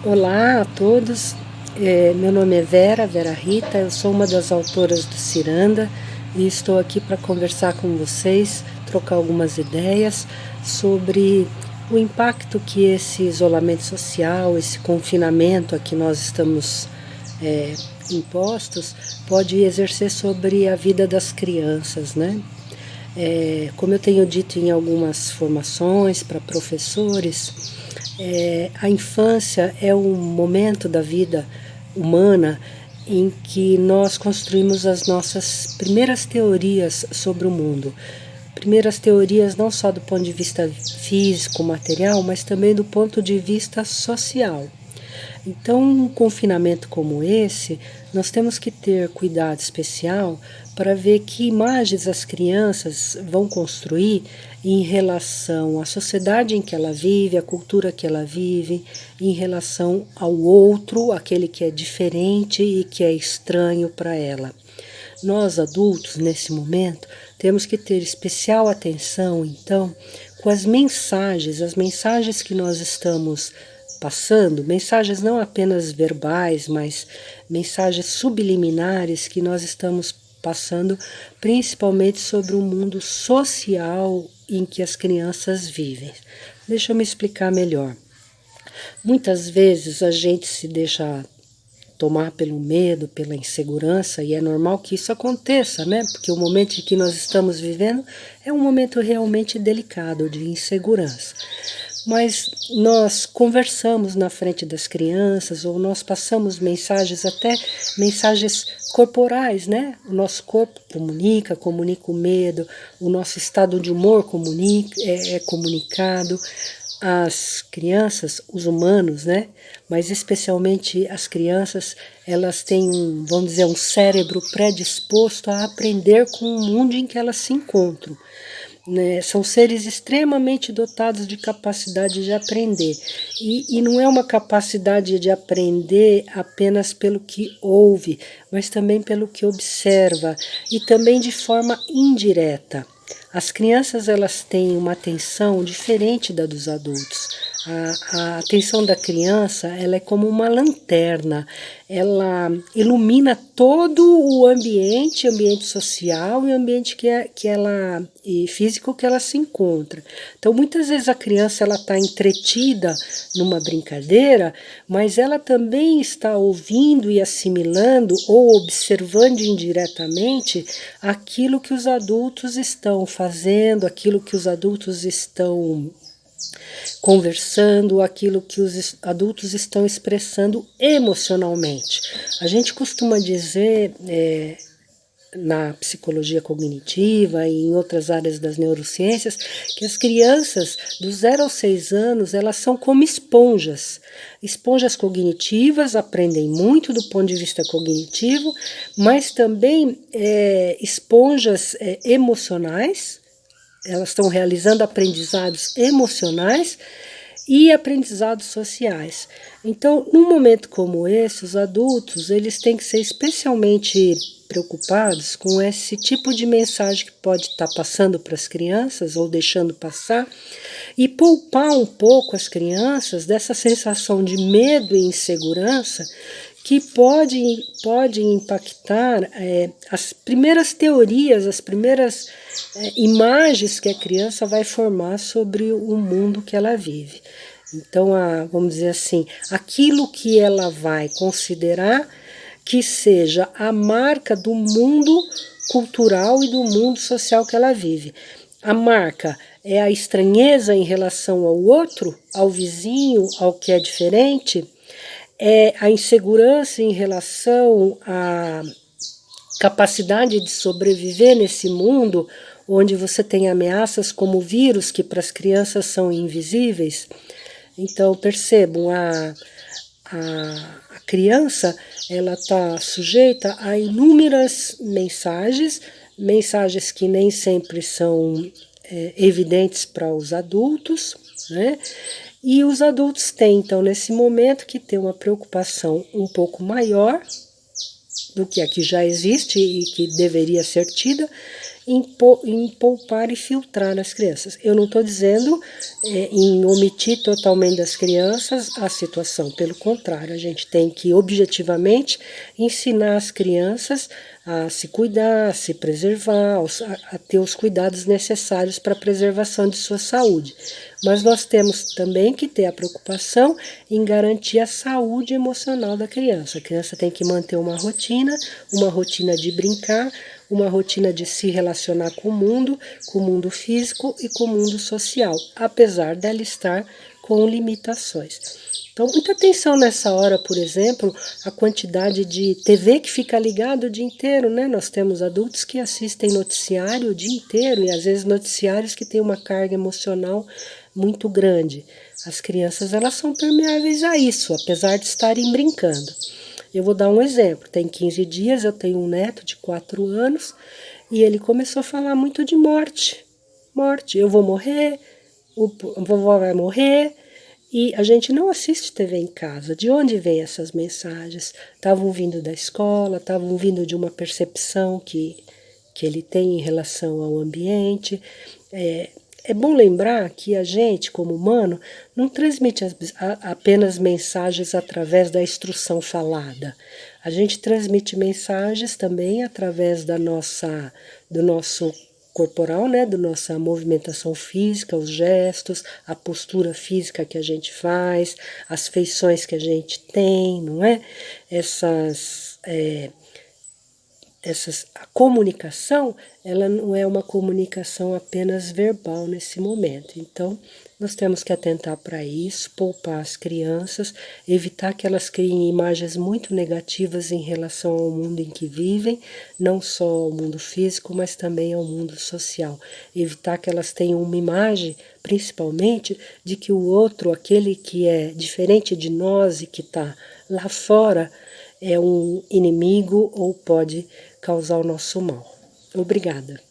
Olá a todos, meu nome é Vera Rita, eu sou uma das autoras do Ciranda e estou aqui para conversar com vocês, trocar algumas ideias sobre o impacto que esse isolamento social, esse confinamento a que nós estamos impostos, pode exercer sobre a vida das crianças, né? Como eu tenho dito em algumas formações para professores, a infância é um momento da vida humana em que nós construímos as nossas primeiras teorias sobre o mundo. Primeiras teorias não só do ponto de vista físico, material, mas também do ponto de vista social. Então, um confinamento como esse, nós temos que ter cuidado especial para ver que imagens as crianças vão construir em relação à sociedade em que ela vive, à cultura que ela vive, em relação ao outro, aquele que é diferente e que é estranho para ela. Nós adultos, nesse momento, temos que ter especial atenção, então, com as mensagens que nós estamos passando, mensagens não apenas verbais, mas mensagens subliminares que nós estamos passando, principalmente sobre o mundo social em que as crianças vivem. Deixa eu me explicar melhor. Muitas vezes a gente se deixa tomar pelo medo, pela insegurança, e é normal que isso aconteça, né? Porque o momento em que nós estamos vivendo é um momento realmente delicado de insegurança. Mas nós conversamos na frente das crianças, ou nós passamos mensagens, até mensagens corporais, né? O nosso corpo comunica o medo, o nosso estado de humor é comunicado. As crianças, os humanos, né? Mas especialmente as crianças, elas têm vamos dizer, um cérebro predisposto a aprender com o mundo em que elas se encontram. Né? São seres extremamente dotados de capacidade de aprender. E não é uma capacidade de aprender apenas pelo que ouve, mas também pelo que observa e também de forma indireta. As crianças, elas têm uma atenção diferente da dos adultos. A atenção da criança, ela é como uma lanterna, ela ilumina todo o ambiente social e o ambiente e físico que ela se encontra. Então, muitas vezes a criança ela está entretida numa brincadeira, mas ela também está ouvindo e assimilando ou observando indiretamente aquilo que os adultos estão fazendo, aquilo que os adultos estão conversando, aquilo que os adultos estão expressando emocionalmente. A gente costuma dizer, na psicologia cognitiva e em outras áreas das neurociências, que as crianças dos 0 aos 6 anos, elas são como esponjas. Esponjas cognitivas, aprendem muito do ponto de vista cognitivo, mas também esponjas emocionais. Elas estão realizando aprendizados emocionais e aprendizados sociais. Então, num momento como esse, os adultos, eles têm que ser especialmente preocupados com esse tipo de mensagem que pode estar passando para as crianças ou deixando passar e poupar um pouco as crianças dessa sensação de medo e insegurança que pode impactar as primeiras teorias, as primeiras imagens que a criança vai formar sobre o mundo que ela vive. Então, vamos dizer assim, aquilo que ela vai considerar que seja a marca do mundo cultural e do mundo social que ela vive. A marca é a estranheza em relação ao outro, ao vizinho, ao que é diferente, é a insegurança em relação à capacidade de sobreviver nesse mundo onde você tem ameaças como vírus que para as crianças são invisíveis. Então, percebam, a criança ela está sujeita a inúmeras mensagens que nem sempre são evidentes para os adultos, né? E os adultos têm, então, nesse momento, que ter uma preocupação um pouco maior do que a que já existe e que deveria ser tida, em poupar e filtrar as crianças. Eu não estou dizendo em omitir totalmente das crianças a situação, pelo contrário, a gente tem que objetivamente ensinar as crianças a se cuidar, a se preservar, a ter os cuidados necessários para a preservação de sua saúde. Mas nós temos também que ter a preocupação em garantir a saúde emocional da criança. A criança tem que manter uma rotina de brincar, uma rotina de se relacionar com o mundo físico e com o mundo social, apesar dela estar com limitações. Então, muita atenção nessa hora, por exemplo, a quantidade de TV que fica ligado o dia inteiro, né? Nós temos adultos que assistem noticiário o dia inteiro e às vezes noticiários que têm uma carga emocional muito grande. As crianças, elas são permeáveis a isso, apesar de estarem brincando. Eu vou dar um exemplo. Tem 15 dias, eu tenho um neto de 4 anos e ele começou a falar muito de morte. Morte, eu vou morrer, o vovó vai morrer. E a gente não assiste TV em casa. De onde vêm essas mensagens? Estavam vindo da escola, estavam vindo de uma percepção que ele tem em relação ao ambiente. É bom lembrar que a gente, como humano, não transmite apenas mensagens através da instrução falada. A gente transmite mensagens também através do nosso corporal, né, da nossa movimentação física, os gestos, a postura física que a gente faz, as feições que a gente tem, não é? A comunicação, ela não é uma comunicação apenas verbal nesse momento. Então, nós temos que atentar para isso, poupar as crianças, evitar que elas criem imagens muito negativas em relação ao mundo em que vivem, não só ao mundo físico, mas também ao mundo social. Evitar que elas tenham uma imagem, principalmente, de que o outro, aquele que é diferente de nós e que está lá fora, é um inimigo ou pode causar o nosso mal. Obrigada.